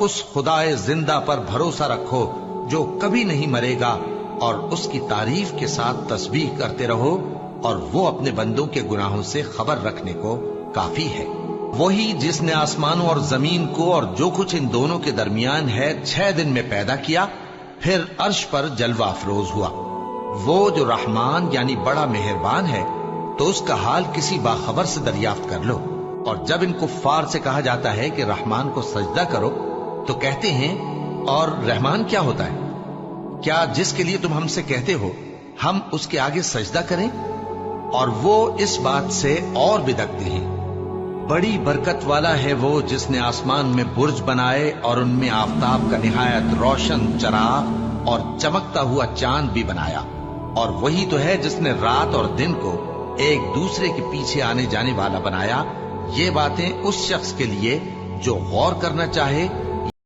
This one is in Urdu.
اس خدائے زندہ پر بھروسہ رکھو جو کبھی نہیں مرے گا، اور اس کی تعریف کے ساتھ تسبیح کرتے رہو، اور وہ اپنے بندوں کے گناہوں سے خبر رکھنے کو کافی ہے۔ وہی جس نے آسمانوں اور زمین کو اور جو کچھ ان دونوں کے درمیان ہے 6 دن میں پیدا کیا، پھر عرش پر جلوہ افروز ہوا۔ وہ جو رحمان یعنی بڑا مہربان ہے، تو اس کا حال کسی باخبر سے دریافت کر لو۔ اور جب ان کفار سے کہا جاتا ہے کہ رحمان کو سجدہ کرو، تو کہتے ہیں اور رحمان کیا ہوتا ہے؟ کیا جس کے لیے تم ہم سے کہتے ہو ہم اس کے آگے سجدہ کریں؟ اور وہ اس بات سے اور بدکتے ہیں۔ بڑی برکت والا ہے وہ جس نے آسمان میں برج بنائے اور ان میں آفتاب کا نہایت روشن چراغ اور چمکتا ہوا چاند بھی بنایا۔ اور وہی تو ہے جس نے رات اور دن کو ایک دوسرے کے پیچھے آنے جانے والا بنایا۔ یہ باتیں اس شخص کے لیے جو غور کرنا چاہے